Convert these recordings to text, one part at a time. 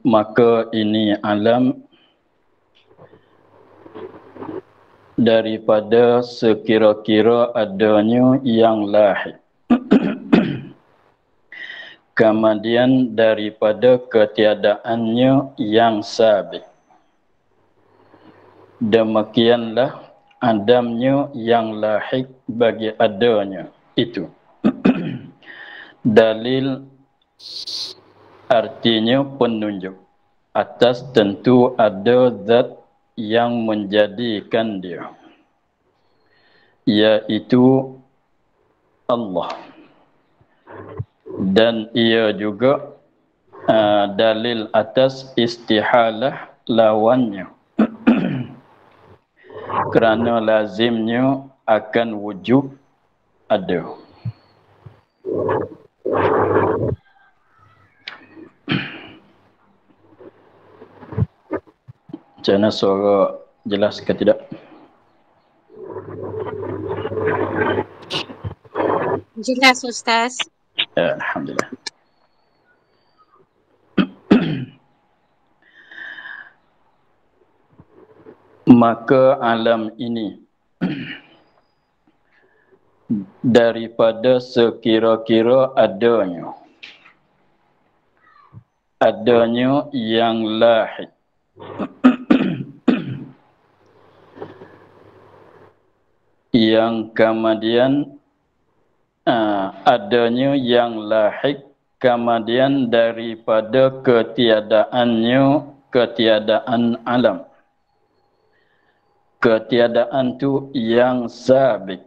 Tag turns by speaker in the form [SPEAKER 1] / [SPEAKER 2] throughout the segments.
[SPEAKER 1] maka ini alam daripada sekira-kira adanya yang lahir. Kemudian daripada ketiadaannya yang sabit. Demikianlah adamnya yang lahir bagi adanya itu. Dalil artinya penunjuk atas tentu ada zat yang menjadikan dia, yaitu Allah. Dan ia juga dalil atas istihalah lawannya. Kerana lazimnya akan wujud ada. Macam mana suara jelas ke tidak?
[SPEAKER 2] Jelas Ustaz.
[SPEAKER 1] Alhamdulillah. Maka alam ini daripada sekira-kira adanya yang lahir. Yang kemudian adanya yang lahir kemudian daripada ketiadaan alam. Ketiadaan tu yang sabit.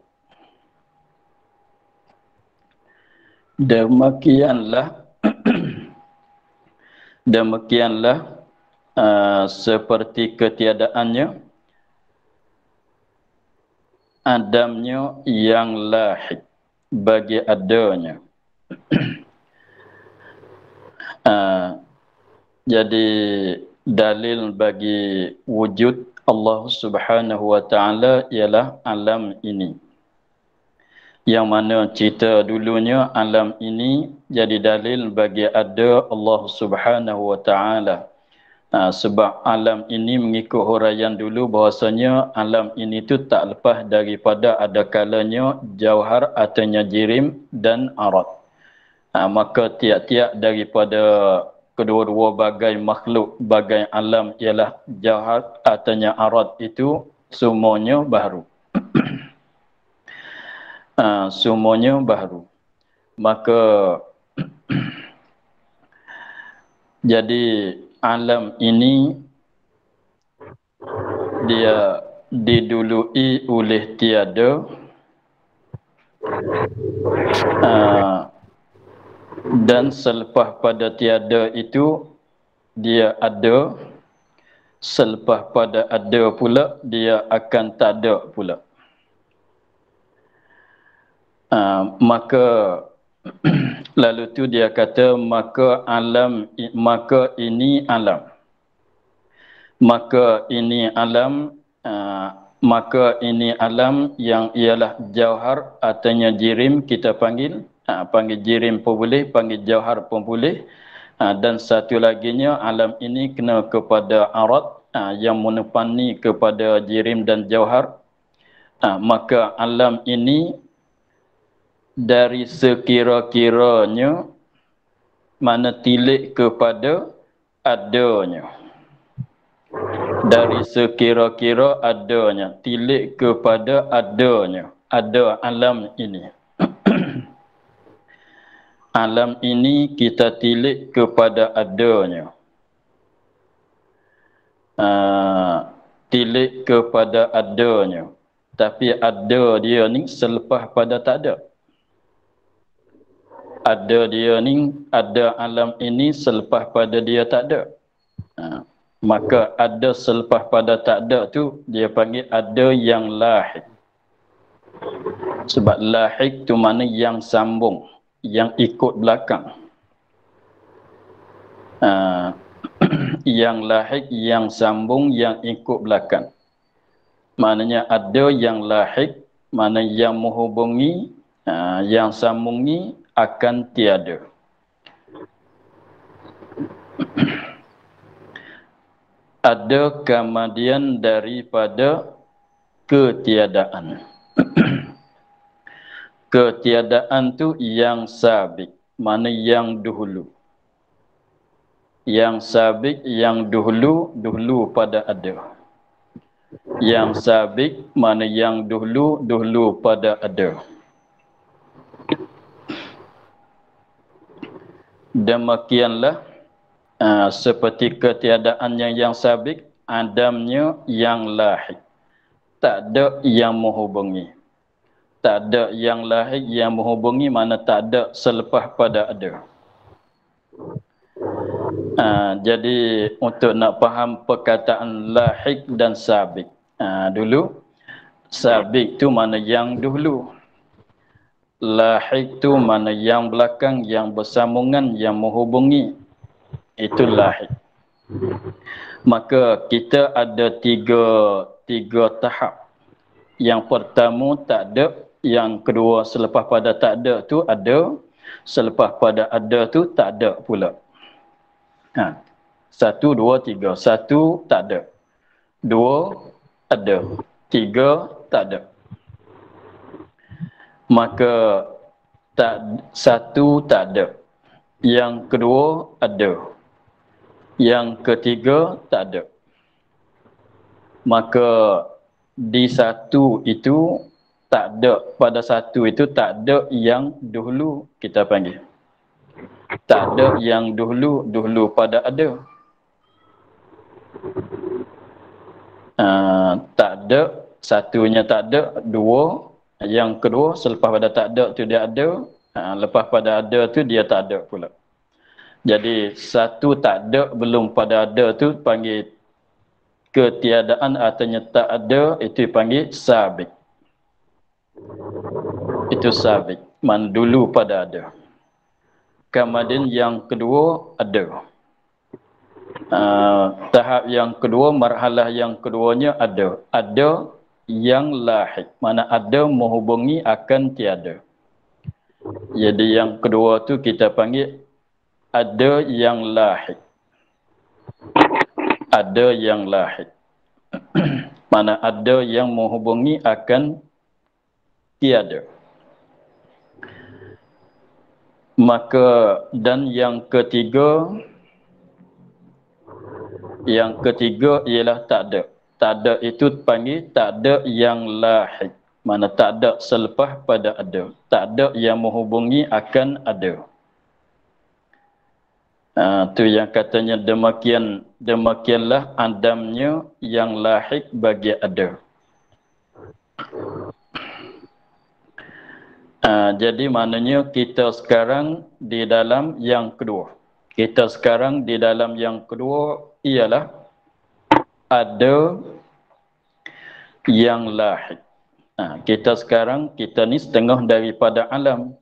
[SPEAKER 1] Demikianlah seperti ketiadaannya adamnya yang lahir bagi adanya. Jadi dalil bagi wujud Allah Subhanahu wa taala ialah alam ini. Yang mana cerita dulunya alam ini jadi dalil bagi ada Allah Subhanahu wa taala. Sebab alam ini mengikut huraian dulu bahasanya alam ini tu tak lepas daripada ada kalanya jauhar ataunya jirim dan arad. Maka tiap-tiap daripada kedua-dua bagai makhluk bagai alam ialah jauhar ataunya arad itu semuanya baharu. Semuanya baharu. Maka jadi alam ini dia didului oleh tiada dan selepas pada tiada itu dia ada, selepas pada ada pula dia akan tak ada pula. Maka lalu tu dia kata maka ini alam. Maka ini alam yang ialah jauhar ataunya jirim kita panggil. Panggil jirim pun boleh, panggil jauhar pun boleh. Dan satu laginya alam ini kena kepada arad yang menepani kepada jirim dan jauhar. Maka alam ini dari sekira-kiranya mana tilik kepada adanya. Dari sekira-kira adanya, tilik kepada adanya. Ada alam ini. Alam ini kita tilik kepada adanya. Tilik kepada adanya. Tapi ada dia ni selepas pada tak ada. Ada alam ini selepas pada dia tak ada. Maka ada selepas pada tak ada tu dia panggil ada yang lahir. Sebab lahir tu mana yang sambung, yang ikut belakang. Yang lahir, yang sambung, yang ikut belakang. Maknanya ada yang lahir mana yang menghubungi, yang sambungi akan tiada. Ada kemudian daripada ketiadaan. Ketiadaan tu yang sabik, mana yang dahulu. Yang sabik, yang dahulu pada ada. Yang sabik, mana yang dahulu pada ada. Demikianlah seperti ketiadaannya yang sabik, adamnya yang lahir. Tak ada yang menghubungi. Tak ada yang lahir yang menghubungi, mana tak ada selepas pada ada. Jadi untuk nak faham perkataan lahir dan sabik, dulu sabik tu mana yang dahulu, lahir tu mana yang belakang, yang bersambungan, yang menghubungi. Itu lahir. Maka kita ada tiga tahap. Yang pertama tak ada, yang kedua selepas pada tak ada tu ada, selepas pada ada tu tak ada pula. 1, 2, 3. 1 tak ada. 2 ada. 3 tak ada. Maka satu tak ada. Yang kedua ada. Yang ketiga tak ada. Maka di satu itu tak ada, pada satu itu tak ada yang dahulu kita panggil. Tak ada yang dahulu pada ada. Tak ada, satunya tak ada, dua, yang kedua selepas pada tak ada tu dia ada, lepas pada ada tu dia tak ada pula. Jadi satu tak ada belum pada ada tu panggil ketiadaan, artinya tak ada, itu panggil sabik. Itu sabik, mana dulu pada ada. Kemudian yang kedua ada. Tahap yang kedua, marhalah yang keduanya ada. Ada yang lahir, mana ada menghubungi akan tiada. Jadi yang kedua tu kita panggil ada yang lahir. Ada yang lahir. Mana ada yang menghubungi akan tiada. Maka dan yang ketiga ialah tak ada. Tak ada itu panggil tak ada yang lahir. Mana tak ada selepas pada ada. Tak ada yang menghubungi akan ada. Tu yang katanya demikianlah adamnya yang lahir bagi ada. Jadi maknanya kita sekarang di dalam yang kedua. Kita sekarang di dalam yang kedua ialah ada yang lahir. Kita sekarang, kita ni setengah daripada alam.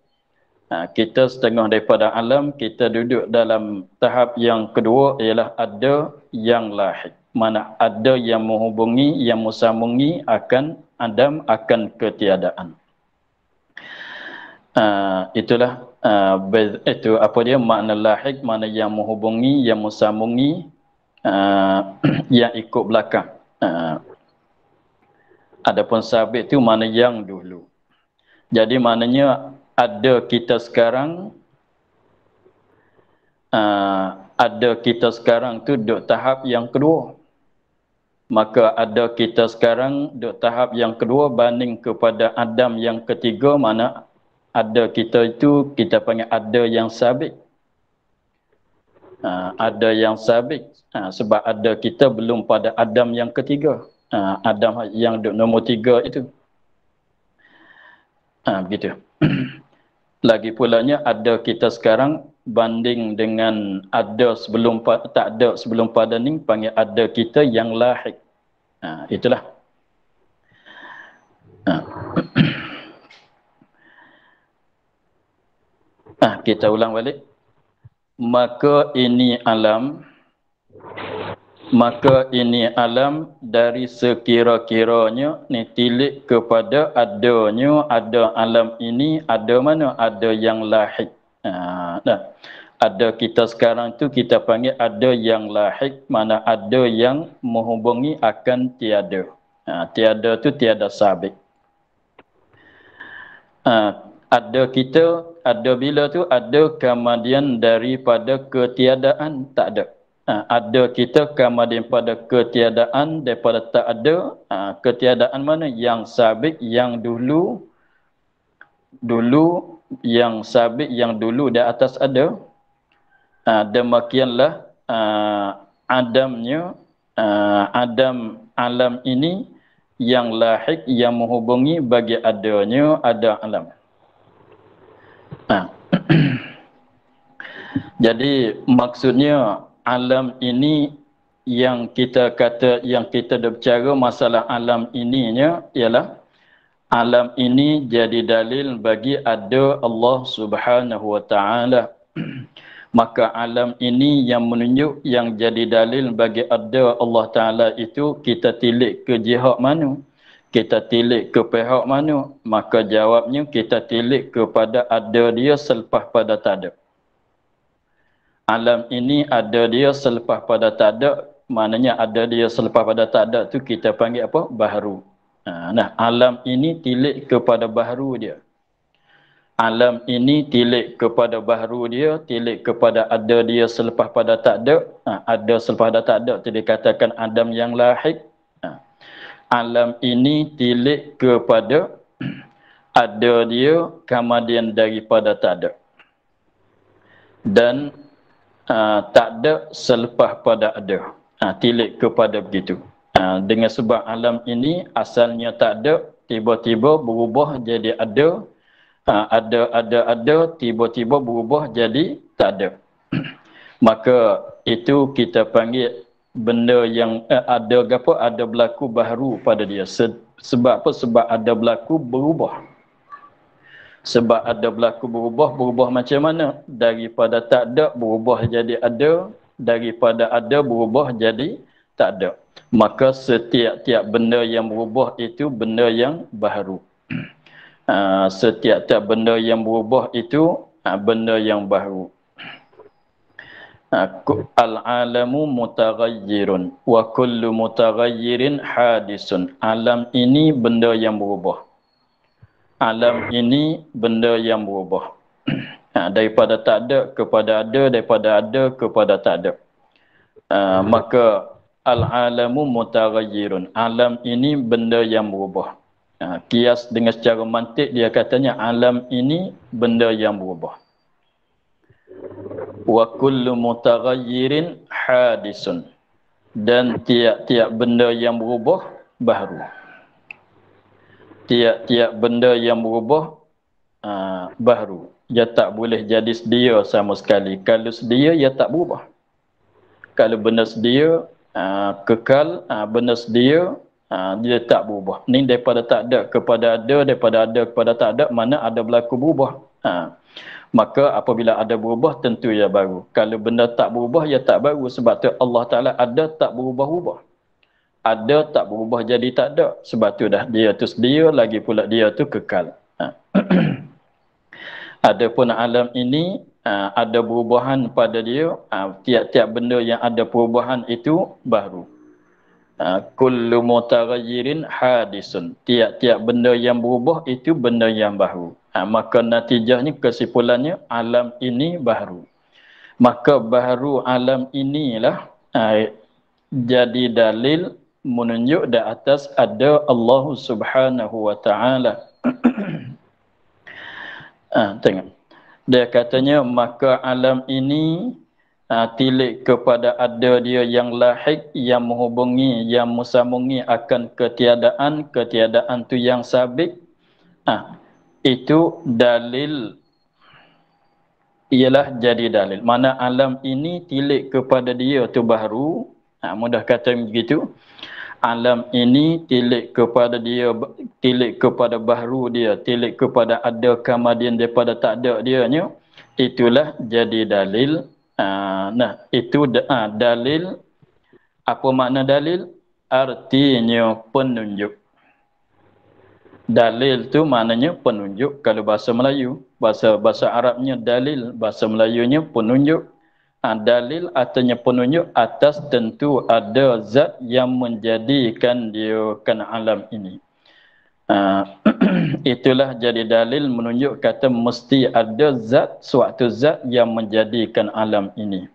[SPEAKER 1] Kita setengah daripada alam, kita duduk dalam tahap yang kedua ialah ada yang lahir. Mana ada yang menghubungi, yang bersambungi akan adam, akan ketiadaan. Itulah itu apa dia makna lahir, mana yang menghubungi, yang bersambungi, yang ikut belakang. Adapun sabit tu mana yang dulu. Jadi maknanya ada kita sekarang, tu duduk tahap yang kedua. Maka ada kita sekarang duduk tahap yang kedua banding kepada Adam yang ketiga, mana ada kita itu kita panggil ada yang sabit. Ada yang sabit sebab ada kita belum pada Adam yang ketiga. Adam yang nombor 3 itu. Begitu. Lagi pulanya ada kita sekarang banding dengan ada sebelum tak ada sebelum pada ni panggil ada kita yang lahir. Itulah. Kita ulang balik. Maka ini alam maka ini alam dari sekira-kiranya ni tilik kepada adanya ada alam ini, ada mana ada yang lahik. Nah, ada kita sekarang tu kita panggil ada yang lahik, mana ada yang menghubungi akan tiada. Tiada tu tiada sabit. Ada kita, ada bila tu ada kemudian daripada ketiadaan tak ada. Ada kita kemudian pada ketiadaan daripada tak ada. Ketiadaan mana yang sabit yang dulu yang sabit yang dulu di atas ada. Demikianlah adamnya adam alam ini yang lahik yang menghubungi bagi adanya ada alam. Jadi maksudnya alam ini yang kita kata, yang kita dah bercara masalah alam ininya ialah alam ini jadi dalil bagi ada Allah Subhanahu wa taala. Maka alam ini yang menunjuk yang jadi dalil bagi ada Allah taala itu kita tilik ke jihad mana? Kita tilik ke pihak mana? Maka jawabnya kita tilik kepada ada dia selepas pada tak ada. Alam ini ada dia selepas pada tak ada, maknanya ada dia selepas pada tak ada tu kita panggil apa? Baharu. Nah, alam ini tilik kepada baharu dia. Alam ini tilik kepada baharu dia, tilik kepada ada dia selepas pada tak ada. Ada selepas pada tak ada tu dikatakan adam yang lahik. Alam ini tilik kepada ada dia kemudian daripada tak ada. Dan tak ada selepas pada ada. Tilik kepada begitu. Dengan sebab alam ini asalnya tak ada, tiba-tiba berubah jadi ada. Ada, tiba-tiba berubah jadi tak ada. Maka itu kita panggil benda yang ada apa? Ada berlaku baharu pada dia. Sebab apa? Sebab ada berlaku berubah. Sebab ada berlaku berubah macam mana? Daripada tak ada berubah jadi ada, daripada ada berubah jadi tak ada. Maka setiap-tiap benda yang berubah itu benda yang baharu. Setiap-tiap benda yang berubah itu benda yang baharu. Al-alamu mutaghayyirun wa kullu mutaghayyirin hadisun. Alam ini benda yang berubah. Alam ini benda yang berubah. Daripada tak ada kepada ada, daripada ada kepada tak ada. Maka al-alamu mutaghayyirun. Alam ini benda yang berubah. Kias dengan secara mantik dia katanya alam ini benda yang berubah. Wa kullu mutaghayyirin hadisun. Dan tiap-tiap benda yang berubah baharu. Tiap-tiap benda yang berubah baharu. Ia tak boleh jadi sedia sama sekali. Kalau sedia, ia tak berubah. Kalau benda sedia, kekal, benda sedia, dia tak berubah. Ni daripada tak ada kepada ada, daripada ada kepada tak ada, mana ada berlaku berubah. Maka apabila ada berubah, tentu ia baru. Kalau benda tak berubah, ia tak baru. Sebab tu Allah Ta'ala ada tak berubah-ubah. Ada tak berubah jadi tak ada. Sebab tu dah dia tu sedia, lagi pula dia tu kekal. Adapun alam ini ada perubahan pada dia. Tiap-tiap benda yang ada perubahan itu baru. Kullu mutaghayyirin hadisun. Tiap-tiap benda yang berubah itu benda yang baru. Maka natijahnya, kesimpulannya, alam ini baru. Maka baru alam inilah jadi dalil menunjuk di atas ada Allah Subhanahu wa taala. Tengok. Dia katanya maka alam ini tilik kepada ada dia yang lahik, yang menghubungi, yang musamungi akan ketiadaan, ketiadaan tu yang sabit. Itu dalil, ialah jadi dalil. Mana alam ini tilik kepada dia tu baru. Mudah kata begitu. Alam ini tilik kepada dia, tilik kepada baharu dia, tilik kepada ada kemudian daripada tak ada dianya. Itulah jadi dalil. Itu dalil Apa makna dalil? Artinya penunjuk. Dalil tu maknanya penunjuk kalau bahasa Melayu. Bahasa Arabnya dalil, bahasa Melayunya penunjuk. Dalil artinya penunjuk atas tentu ada zat yang menjadikan dia kan alam ini. Itulah jadi dalil menunjuk kata mesti ada zat, suatu zat yang menjadikan alam ini.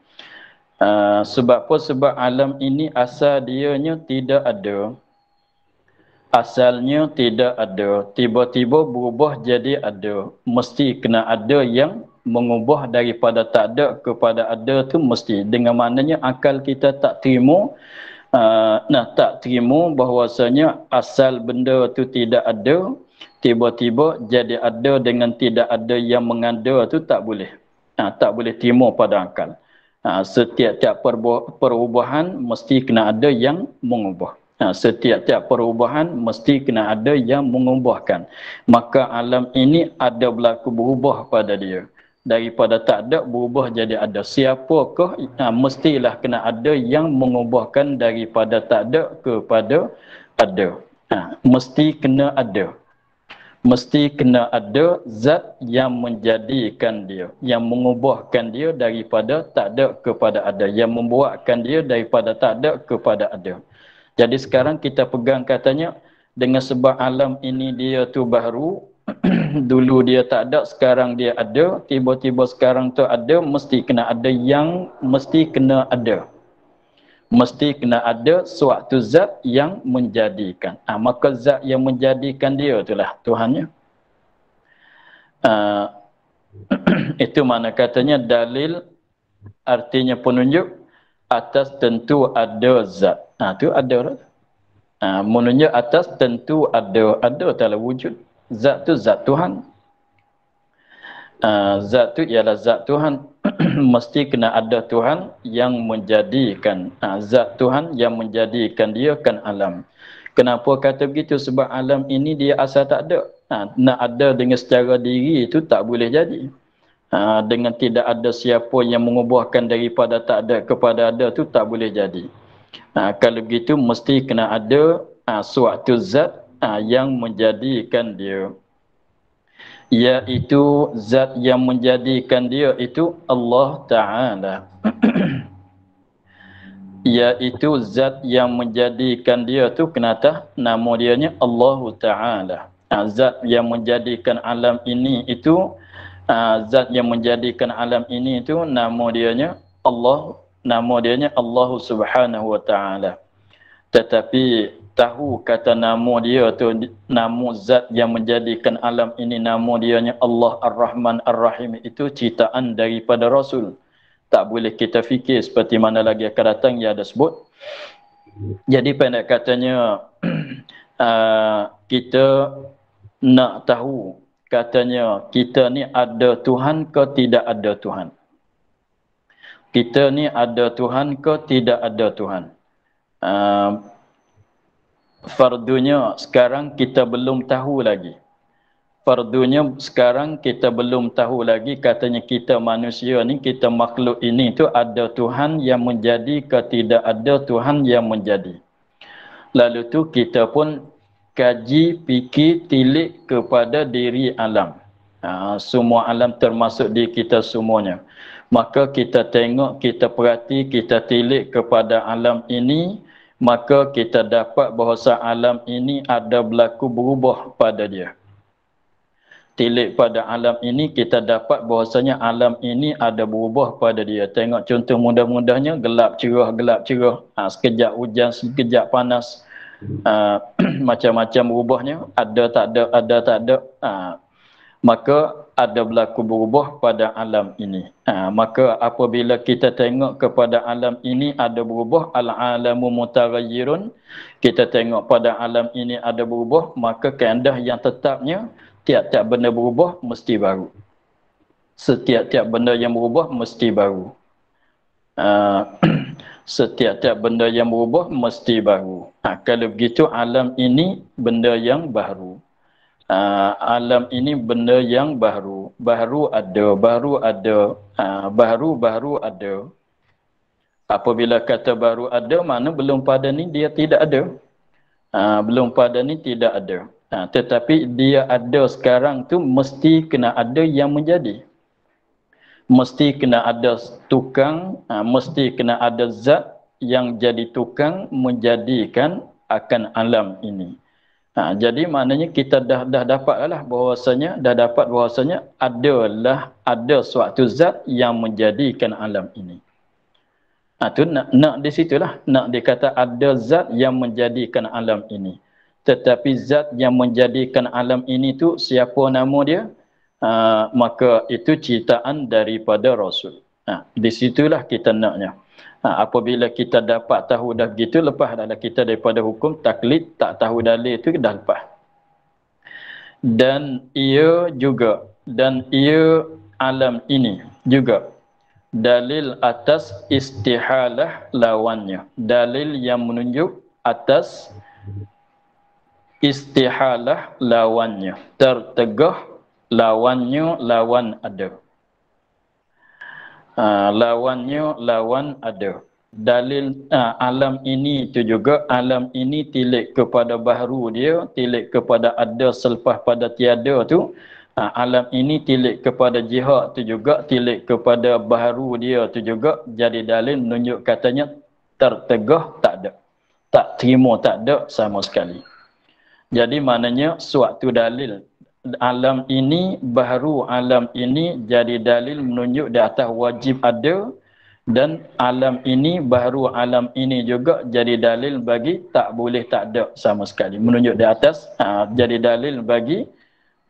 [SPEAKER 1] Sebab apa? Sebab alam ini asal dianya tidak ada. Asalnya tidak ada. Tiba-tiba berubah jadi ada. Mesti kena ada yang mengubah daripada tak ada kepada ada tu mesti. Dengan maknanya akal kita tak terima. Tak terima bahawasanya asal benda tu tidak ada. Tiba-tiba jadi ada dengan tidak ada yang mengada tu tak boleh. Tak boleh terima pada akal. Setiap-tiap perubahan mesti kena ada yang mengubah. Setiap-tiap perubahan mesti kena ada yang mengubahkan. Maka alam ini ada berlaku berubah pada dia. Daripada tak ada berubah jadi ada. Siapakah? Mestilah kena ada yang mengubahkan daripada tak ada kepada ada. Mesti kena ada. Mesti kena ada zat yang menjadikan dia, yang mengubahkan dia daripada tak ada kepada ada, yang membuatkan dia daripada tak ada kepada ada. Jadi sekarang kita pegang katanya dengan sebab alam ini dia tu baru, dulu dia tak ada, sekarang dia ada, tiba-tiba sekarang tu ada, mesti kena ada yang mesti kena ada. Mesti kena ada suatu zat yang menjadikan. Maka zat yang menjadikan dia itulah Tuhannya. Itu mana katanya dalil artinya penunjuk atas tentu ada zat. Itu ada. Menunjuk atas tentu ada. Ada adalah wujud. Zat tu zat Tuhan. Zat tu ialah zat Tuhan. Mesti kena ada Tuhan yang menjadikan. Zat Tuhan yang menjadikan dia kan alam. Kenapa kata begitu? Sebab alam ini dia asal tak ada. Nak ada dengan secara diri itu tak boleh jadi. Dengan tidak ada siapa yang mengubahkan daripada tak ada kepada ada tu tak boleh jadi. Kalau begitu mesti kena ada suatu zat yang menjadikan dia. Iaitu zat yang menjadikan dia itu Allah Ta'ala. Iaitu zat yang menjadikan dia tu kenapa? Nama dianya Allah Ta'ala. Zat yang menjadikan alam ini itu, zat yang menjadikan alam ini itu nama dianya Allah. Nama dianya Allah Subhanahu Wa Ta'ala. Tetapi tahu kata nama dia tu, nama zat yang menjadikan alam ini, nama dianya Allah Ar-Rahman Ar-Rahim, itu ciptaan daripada Rasul. Tak boleh kita fikir seperti mana lagi akan datang yang ada sebut. Jadi pendek katanya, kita nak tahu katanya kita ni ada Tuhan ke tidak ada Tuhan. Kita ni ada Tuhan ke tidak ada Tuhan. Fardunya sekarang kita belum tahu lagi. Fardunya sekarang kita belum tahu lagi katanya kita manusia ni, kita makhluk ini tu ada Tuhan yang menjadi ke tidak ada Tuhan yang menjadi. Lalu tu kita pun kaji, fikir, tilik kepada diri alam. Semua alam termasuk di kita semuanya. Maka kita tengok, kita perhati, kita tilik kepada alam ini, maka kita dapat bahawa alam ini ada berlaku berubah pada dia. Tilik pada alam ini, kita dapat bahawasanya alam ini ada berubah pada dia. Tengok contoh mudah-mudahnya, gelap cerah. Sekejap hujan, sekejap panas. Macam-macam berubahnya. Ada tak ada. Maka ada berlaku berubah pada alam ini. Maka apabila kita tengok kepada alam ini ada berubah, al-alamu mutaghayyirun, kita tengok pada alam ini ada berubah, maka kaedah yang tetapnya tiap-tiap benda berubah mesti baru. Setiap-tiap benda yang berubah mesti baru. Setiap-tiap benda yang berubah mesti baru. Kalau begitu alam ini benda yang baru. Alam ini benda yang baru. Baru ada. Baru ada. Apabila kata baru ada, mana belum pada ni dia tidak ada. Belum pada ni tidak ada. Tetapi dia ada sekarang tu mesti kena ada yang menjadi. Mesti kena ada tukang, mesti kena ada zat yang jadi tukang menjadikan akan alam ini. Jadi maknanya kita dah dapatlah bahawasanya ada suatu zat yang menjadikan alam ini. Tu nak di situlah, nak dikata ada zat yang menjadikan alam ini. Tetapi zat yang menjadikan alam ini tu siapa nama dia? Maka itu ciptaan daripada Rasul. Di situlah kita naknya. Apabila kita dapat tahu dah begitu, lepas dah kita daripada hukum taklid, tak tahu dalil itu dah lepas. Dan ia alam ini juga dalil atas istihalah lawannya. Dalil yang menunjuk atas istihalah lawannya. Tertegah lawannya lawan ada. Lawannya lawan ada. Dalil alam ini itu juga, alam ini tilik kepada baharu dia, tilik kepada ada selepas pada tiada tu. Alam ini tilik kepada jihad tu juga, tilik kepada baharu dia tu juga, jadi dalil menunjuk katanya tertegah tak ada. Tak terima tak ada sama sekali. Jadi maknanya suatu dalil alam ini, baharu alam ini jadi dalil menunjuk di atas wajib ada, dan alam ini, baharu alam ini juga jadi dalil bagi tak boleh tak ada sama sekali. Menunjuk di atas jadi dalil bagi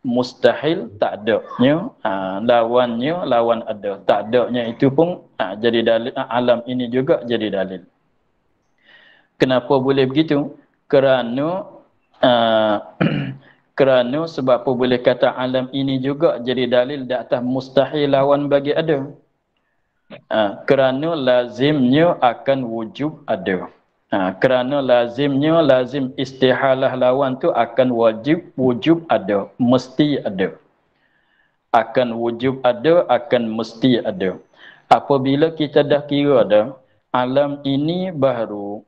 [SPEAKER 1] mustahil tak adanya, lawannya lawan ada. Tak adanya itu pun jadi dalil, alam ini juga jadi dalil. Kenapa boleh begitu? Kerana kerana sebab apa boleh kata alam ini juga jadi dalil di atas mustahil lawan bagi ada? Kerana lazimnya akan wujub ada. Kerana lazim istihalah lawan tu akan wujub ada, mesti ada. Akan wujub ada, akan mesti ada. Apabila kita dah kira dah alam ini baharu,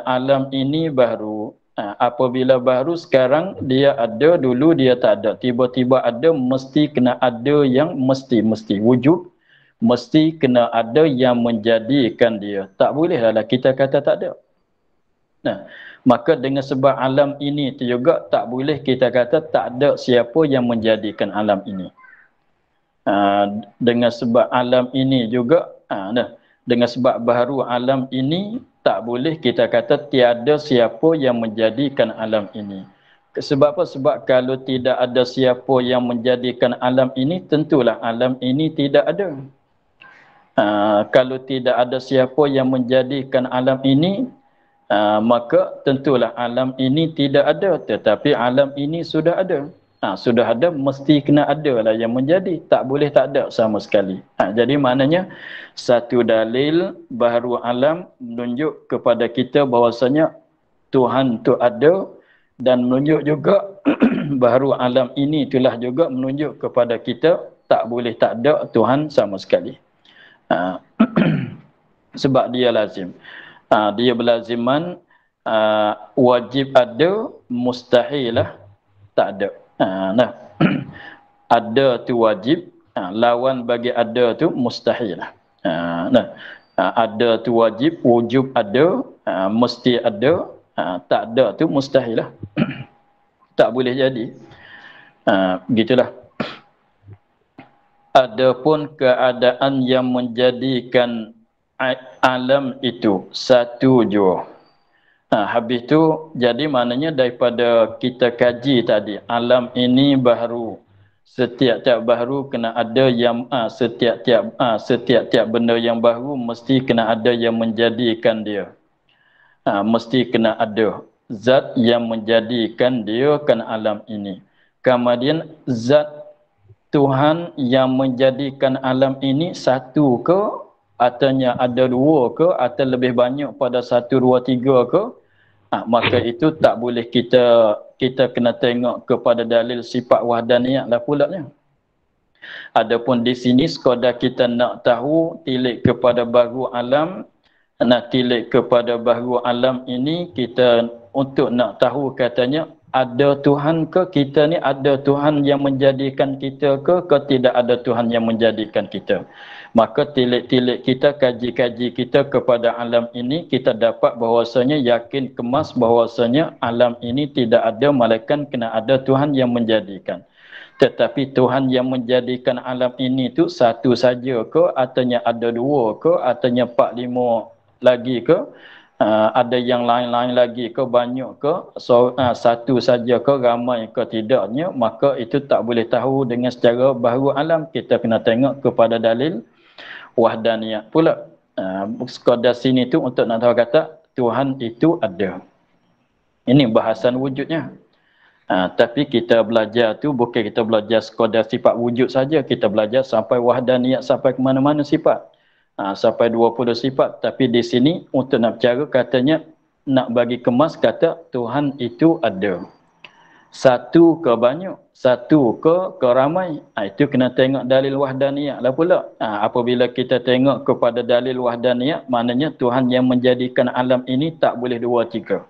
[SPEAKER 1] alam ini baharu, apabila baru sekarang dia ada, dulu dia tak ada, tiba-tiba ada, mesti kena ada yang mesti wujud, mesti kena ada yang menjadikan dia. Tak bolehlah kita kata tak ada. Maka dengan sebab alam ini tu juga tak boleh kita kata tak ada siapa yang menjadikan alam ini. Dengan sebab alam ini juga, dengan sebab baharu alam ini, tak boleh kita kata tiada siapa yang menjadikan alam ini. Sebab apa? Sebab kalau tidak ada siapa yang menjadikan alam ini, tentulah alam ini tidak ada. Kalau tidak ada siapa yang menjadikan alam ini, maka tentulah alam ini tidak ada. Tetapi alam ini sudah ada. Sudah ada, mesti kena ada lah yang menjadi. Tak boleh tak ada sama sekali. Jadi maknanya satu dalil baharu alam menunjuk kepada kita bahawasanya Tuhan tu ada, dan menunjuk juga baharu alam ini itulah juga menunjuk kepada kita tak boleh tak ada Tuhan sama sekali. Sebab dia lazim. Dia berlaziman wajib ada, mustahilah tak ada. Ada tu wajib, lawan bagi ada tu mustahilah. Ada tu wajib, wujub ada, mesti ada, tak ada tu mustahilah. Tak boleh jadi. Begitulah. Adapun keadaan yang menjadikan alam itu satu jua. Habis tu jadi maknanya daripada kita kaji tadi, alam ini baharu. Setiap-tiap baharu kena ada yang setiap-tiap benda yang baharu mesti kena ada yang menjadikan dia. Mesti kena ada zat yang menjadikan dia kan alam ini. Kemudian zat Tuhan yang menjadikan alam ini satu ke, ataunya ada dua ke, atau lebih banyak pada satu, dua, tiga ke, maka itu tak boleh kita kena tengok kepada dalil sifat wahdaniyah lah pulaknya. Adapun di sini sekadar kita nak tahu tilik kepada baru alam, nak tilik kepada bahawa alam ini kita untuk nak tahu katanya ada Tuhan ke, kita ni ada Tuhan yang menjadikan kita ke tidak ada Tuhan yang menjadikan kita. Maka tilik-tilik kita, kaji-kaji kita kepada alam ini, kita dapat bahawasanya yakin kemas bahawasanya alam ini tidak ada, melainkan kena ada Tuhan yang menjadikan. Tetapi Tuhan yang menjadikan alam ini tu satu saja ke, ataunya ada dua ke, ataunya 4, 5 lagi ke, ada yang lain-lain lagi ke, banyak ke, satu saja ke, ramai ke tidaknya, maka itu tak boleh tahu dengan secara bahawa alam. Kita kena tengok kepada dalil wahdaniyah pula. Sekadar sini tu untuk nak tahu kata Tuhan itu ada. Ini bahasan wujudnya. Tapi kita belajar tu bukan kita belajar sekadar sifat wujud saja, kita belajar sampai wahdaniyah, sampai ke mana-mana sifat. Sampai 20 sifat. Tapi di sini untuk nak bercara katanya nak bagi kemas kata Tuhan itu ada. Satu ke banyak, satu ke ramai. Itu kena tengok dalil wahdaniyah lah pula. Apabila kita tengok kepada dalil wahdaniyah, maknanya Tuhan yang menjadikan alam ini tak boleh 2, 3.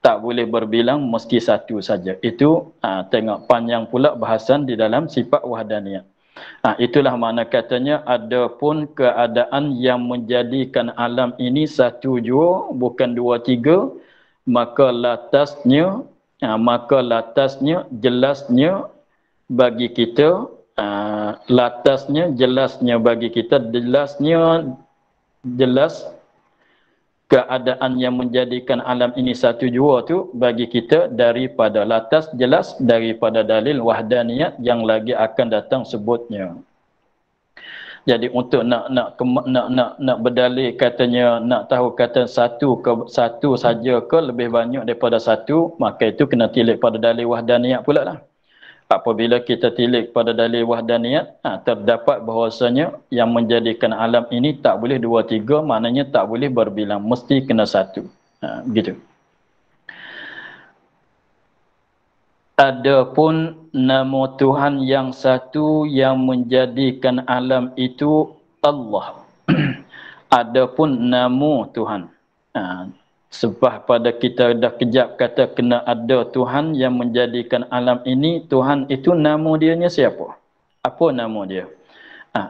[SPEAKER 1] Tak boleh berbilang, mesti satu saja. Itu tengok panjang pula bahasan di dalam sifat wahdaniyah. Itulah makna katanya ada pun keadaan yang menjadikan alam ini satu jua, bukan 2, 3, maka latasnya jelasnya bagi kita, jelas keadaan yang menjadikan alam ini satu jua tu bagi kita daripada latas jelas daripada dalil wahdaniyat yang lagi akan datang sebutnya. Jadi untuk nak berdalil katanya nak tahu kata satu saja ke lebih banyak daripada satu, maka itu kena tilik pada dalil wahdaniyat pula lah. Apabila kita tilik pada dalil wahdaniyat, terdapat bahawasanya yang menjadikan alam ini tak boleh 2, 3, maknanya tak boleh berbilang, mesti kena satu. Begitu. Adapun nama Tuhan yang satu yang menjadikan alam itu Allah. Adapun nama Tuhan. Sebab pada kita dah kejap kata kena ada Tuhan yang menjadikan alam ini, Tuhan itu nama dianya siapa? Apa nama dia?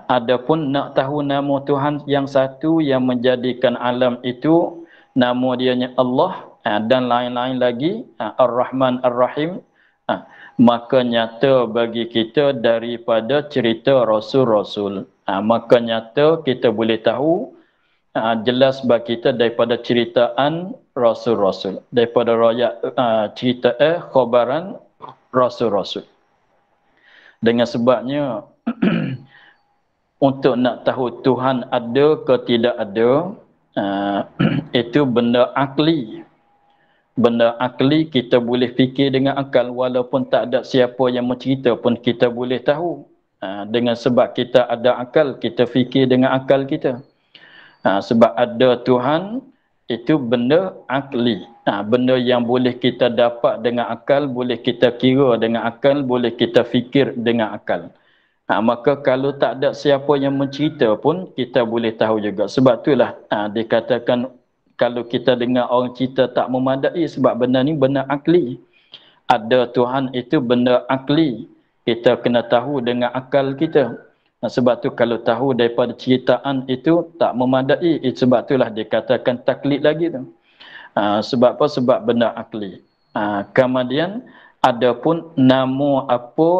[SPEAKER 1] Adapun nak tahu nama Tuhan yang satu yang menjadikan alam itu, nama dianya Allah dan lain-lain lagi, Ar-Rahman Ar-Rahim, maka nyata bagi kita daripada cerita Rasul-Rasul. Maka nyata kita boleh tahu jelas bagi kita daripada ceritaan Rasul-Rasul, daripada cerita khabaran Rasul-Rasul. Dengan sebabnya untuk nak tahu Tuhan ada ke tidak ada, itu benda akli. Benda akli kita boleh fikir dengan akal, walaupun tak ada siapa yang mencerita pun kita boleh tahu. Dengan sebab kita ada akal, kita fikir dengan akal kita. Sebab ada Tuhan itu benda akli, benda yang boleh kita dapat dengan akal, boleh kita kira dengan akal, boleh kita fikir dengan akal. Maka kalau tak ada siapa yang mencerita pun kita boleh tahu juga. Sebab itulah dikatakan kalau kita dengar orang cerita tak memadai, sebab benda ni benda akli. Ada Tuhan itu benda akli, kita kena tahu dengan akal kita. Sebab tu kalau tahu daripada ceritaan itu tak memadai, sebab itulah dikatakan taklid lagi tu. Sebab apa? Sebab benda akli. Kemudian adapun nama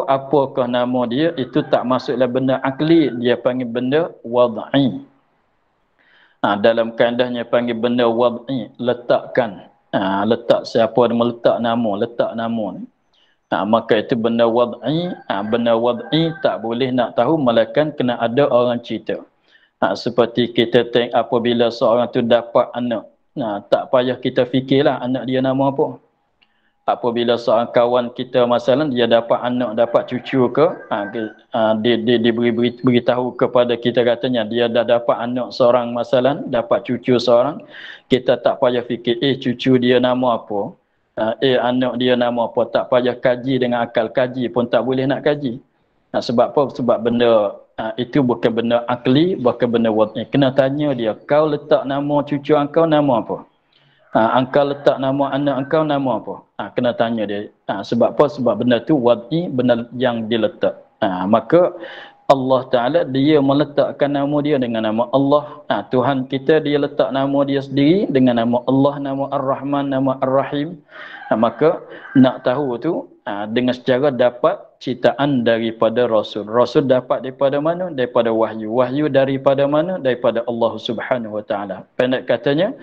[SPEAKER 1] apakah nama dia, itu tak masuklah benda akli, dia panggil benda wad'i. Dalam kaedahnya panggil benda wad'i, letakkan. Letak, siapa yang meletak nama ni. Maka itu benda wad'i. Benda wad'i tak boleh nak tahu, melainkan kena ada orang cerita. Seperti kita tengok apabila seorang tu dapat anak, tak payah kita fikirlah anak dia nama apa. Apabila seorang kawan kita masalah dia dapat anak, dapat cucu ke, dia beritahu kepada kita katanya dia dah dapat anak seorang masalah, dapat cucu seorang, kita tak payah fikir cucu dia nama apa, anak dia nama apa, tak payah kaji dengan akal, kaji pun tak boleh nak kaji. Sebab apa? Sebab benda itu bukan benda akli, bukan benda wad'i. Kena tanya dia, kau letak nama cucu engkau nama apa? Engkau letak nama anak engkau nama apa? Kena tanya dia. Sebab apa? Sebab benda tu wad'i, benda yang diletak. Maka Allah Ta'ala dia meletakkan nama dia dengan nama Allah. Tuhan kita dia letak nama dia sendiri dengan nama Allah, nama Ar-Rahman, nama Ar-Rahim. Maka nak tahu tu dengan secara dapat ciptaan daripada Rasul. Rasul dapat daripada mana? Daripada wahyu. Wahyu daripada mana? Daripada Allah Subhanahu Wa Ta'ala. Pendek katanya,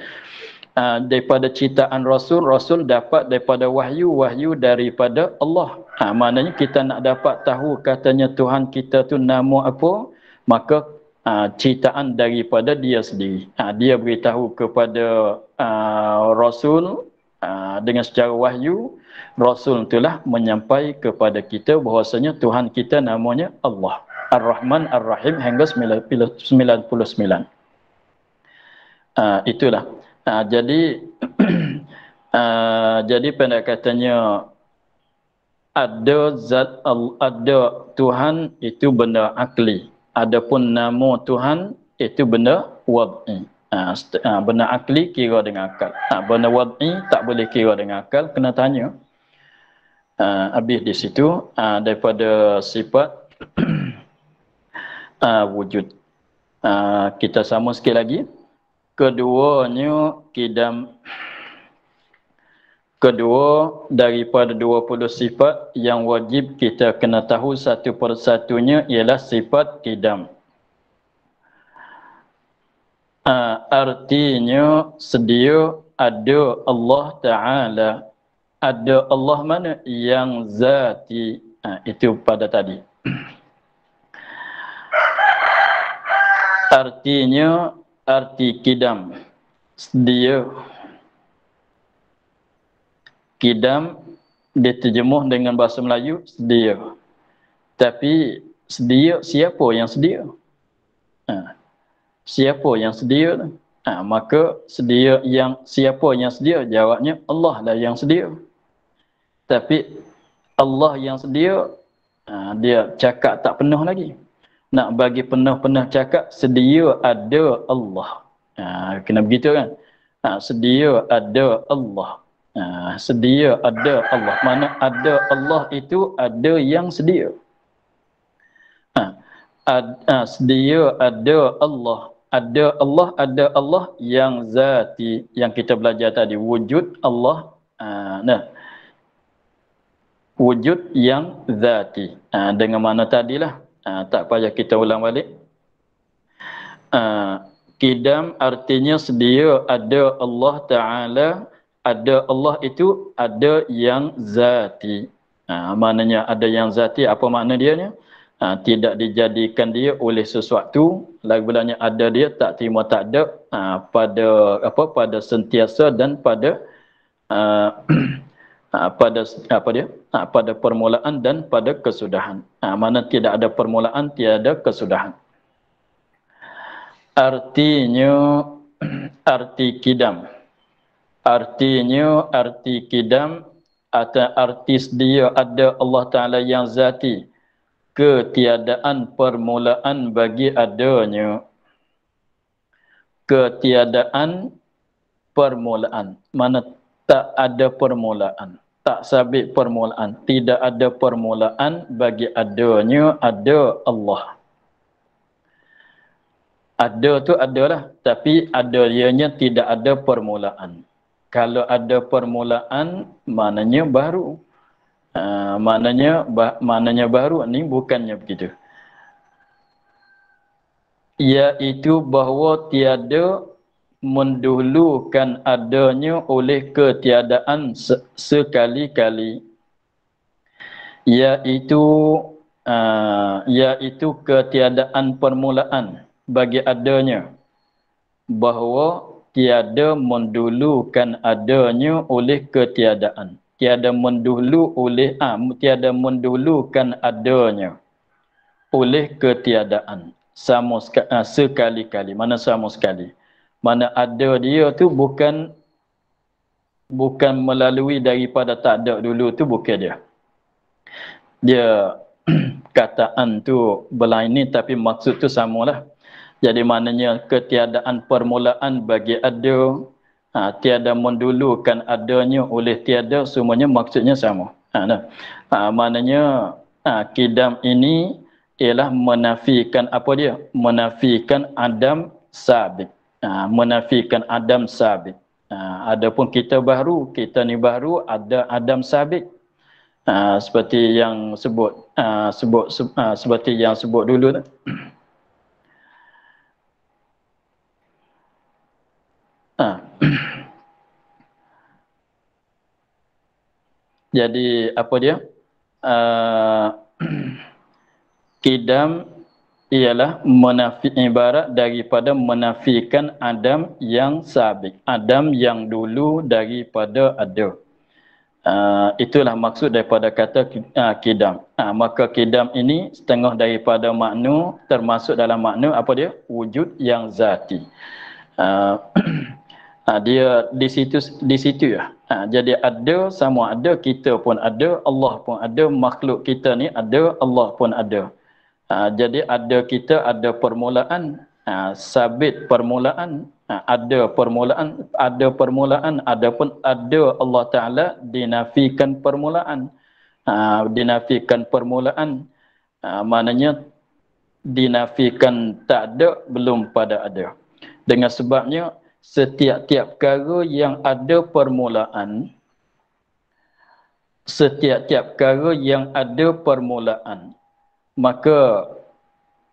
[SPEAKER 1] daripada ciptaan Rasul, Rasul dapat daripada wahyu, wahyu daripada Allah. Maknanya kita nak dapat tahu katanya Tuhan kita tu nama apa, maka ciptaan daripada dia sendiri. Dia beritahu kepada Rasul dengan secara wahyu, Rasul itulah menyampai kepada kita bahwasanya Tuhan kita namanya Allah. Ar-Rahman Ar-Rahim hingga 99. Itulah. Jadi jadi pendek katanya ada Tuhan itu benda akli. Adapun nama Tuhan itu benda wad'i. Benda akli kira dengan akal. Benda wad'i tak boleh kira dengan akal, kena tanya. Habis di situ daripada sifat wujud. Kita sama sikit lagi. Keduanya kedua daripada 20 sifat yang wajib kita kena tahu satu persatunya ialah sifat qidam. Artinya sedia ada Allah Ta'ala. Ada Allah mana? Yang zati. Itu pada tadi. Artinya arti qidam, sedia. Qidam diterjemuh dengan bahasa Melayu sedia. Tapi sedia, siapa yang sedia? Siapa yang sedia? Maka sedia yang siapa yang sedia? Jawabnya Allah lah yang sedia. Tapi Allah yang sedia, dia cakap tak penuh lagi. Nak bagi penuh-penuh cakap, sedia ada Allah. Kena begitu kan? Sedia ada Allah. Sedia ada Allah. Mana ada Allah itu ada yang sedia. Sedia ada Allah. Ada Allah, ada Allah yang zati. Yang kita belajar tadi. Wujud Allah. Wujud yang zati. Dengan mana tadilah. Tak payah kita ulang balik. Qidam artinya sedia ada Allah Ta'ala. Ada Allah itu ada yang zati. Maknanya ada yang zati, apa makna dia? Tidak dijadikan dia oleh sesuatu. Lagi bilanya ada dia, tak terima tak ada. Pada sentiasa dan pada pada permulaan dan pada kesudahan. Mana tidak ada permulaan, tiada kesudahan. Artinya arti qidam. Artinya arti qidam atau arti sedia ada Allah Ta'ala yang zati. Ketiadaan permulaan bagi adanya. Ketiadaan permulaan. Mana tak ada permulaan. Tak sabit permulaan. Tidak ada permulaan bagi adanya ada Allah. Ada tu adalah. Tapi adanya tidak ada permulaan. Kalau ada permulaan, maknanya baru. Maknanya baru, ni bukannya begitu. Iaitu bahawa tiada mendahulukan adanya oleh ketiadaan sekali-kali. Iaitu ketiadaan permulaan bagi adanya. Bahawa tiada mendahulukan adanya oleh ketiadaan. Tiada mendahulukan adanya oleh ketiadaan. Sekali-kali. Mana sama sekali? Mana ada dia tu bukan melalui daripada tak ada dulu tu, bukan dia. Dia kataan tu berlain tapi maksud tu samalah. Jadi maknanya ketiadaan permulaan bagi ada, tiada mendulukan adanya oleh tiada, semuanya maksudnya sama. Maknanya kidam ini ialah menafikan apa dia? Menafikan adam sabit. Menafikan adam sabit. Adapun kita baru, kita ni baru ada adam sabit. Seperti yang seperti yang sebut dulu tu. Jadi apa dia? Kidam ialah ibarat daripada menafikan adam yang sabik, adam yang dulu daripada ada. Itulah maksud daripada kata kidam. Maka kidam ini setengah daripada makna, termasuk dalam makna apa dia? Wujud yang zati. Dia di situ ya. Jadi ada, sama ada, kita pun ada, Allah pun ada, makhluk kita ni ada, Allah pun ada. Jadi ada kita, ada permulaan, sabit permulaan, ada permulaan, adapun ada Allah Taala dinafikan permulaan. Dinafikan permulaan, maknanya dinafikan tak ada, belum pada ada. Dengan sebabnya setiap-tiap perkara yang ada permulaan, setiap-tiap perkara yang ada permulaan, maka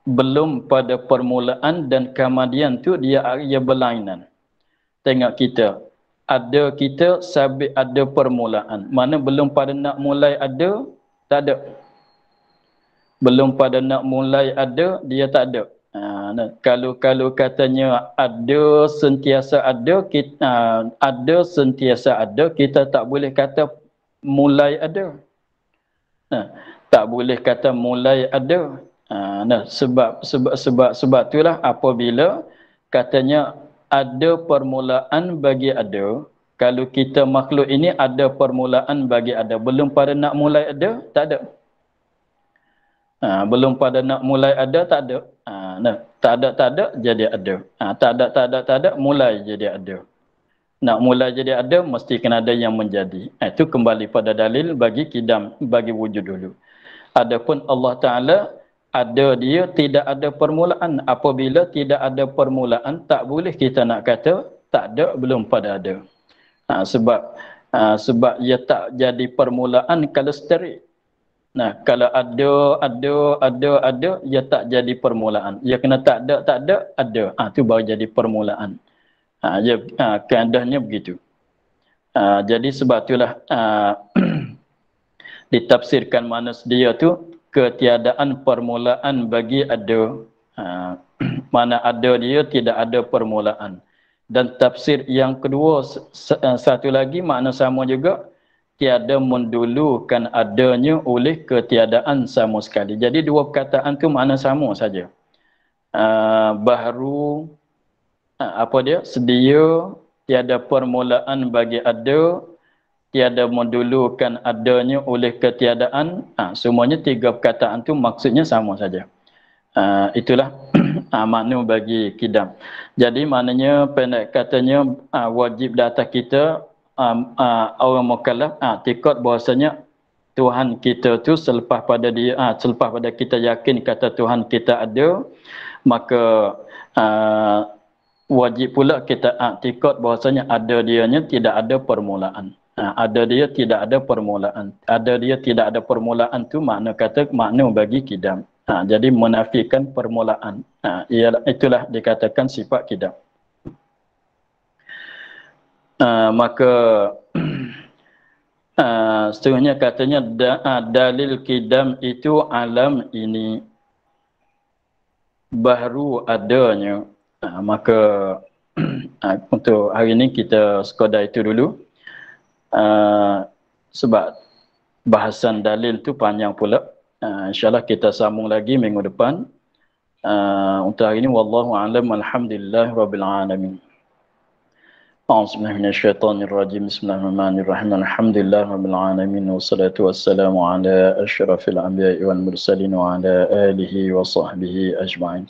[SPEAKER 1] belum pada permulaan dan kemudian tu dia berlainan. Tengok kita sabit ada permulaan, mana belum pada nak mulai ada, tak ada. Belum pada nak mulai ada, dia tak ada. Kalau katanya ada sentiasa ada, ada sentiasa ada, kita tak boleh kata mulai ada. Tak boleh kata mulai ada. Sebab itulah apabila katanya ada permulaan bagi ada, kalau kita makhluk ini ada permulaan bagi ada, belum pada nak mulai ada, tak ada. Belum pada nak mulai ada, tak ada. Tak ada jadi ada. Tak ada mulai jadi ada. Nak mulai jadi ada, mesti kena ada yang menjadi. Itu kembali pada dalil bagi kidam, bagi wujud dulu. Adapun Allah Ta'ala, ada dia, tidak ada permulaan. Apabila tidak ada permulaan, tak boleh kita nak kata tak ada, belum pada ada. Sebab ia tak jadi permulaan kalau steril. Kalau ada, ia tak jadi permulaan. Ia kena tak ada, ada. Itu baru jadi permulaan. Keadaannya begitu. Jadi sebab itulah ditafsirkan mana sedia tu ketiadaan permulaan bagi ada. Mana ada dia, tidak ada permulaan. Dan tafsir yang kedua, satu lagi makna sama juga, tiada mendulukan adanya oleh ketiadaan sama sekali. Jadi dua perkataan tu makna sama saja. Baharu apa dia? Sedia, tiada permulaan bagi ada, tiada mendulukan adanya oleh ketiadaan. Semuanya tiga perkataan tu maksudnya sama saja. Itulah makna bagi kidam. Jadi maknanya pendek katanya wajib di atas kita orang mukallaf tikad bahwasanya Tuhan kita tu selepas pada kita yakin kata Tuhan kita ada, maka wajib pula kita tikad bahwasanya ada dianya tidak ada permulaan. Ada dia tidak ada permulaan. Ada dia tidak ada permulaan tu makna bagi kidam. Jadi menafikan permulaan. Itulah dikatakan sifat kidam. Maka seterusnya katanya dalil kidam itu alam ini baru adanya. Maka untuk hari ini kita sekadar itu dulu. Sebab bahasan dalil tu panjang pula. InsyaAllah kita sambung lagi minggu depan. Untuk hari ini wallahu a'lam, alhamdulillah rabbil alamin. أعوذ بالله من الشيطان الرجيم بسم الله الرحمن الرحيم الحمد لله رب العالمين والصلاة والسلام على أشرف الأنبياء والمرسلين وعلى آله وصحبه أجمعين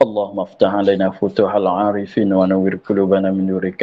[SPEAKER 1] اللهم افتح علينا فتوح العارفين ونور قلوبنا من نورك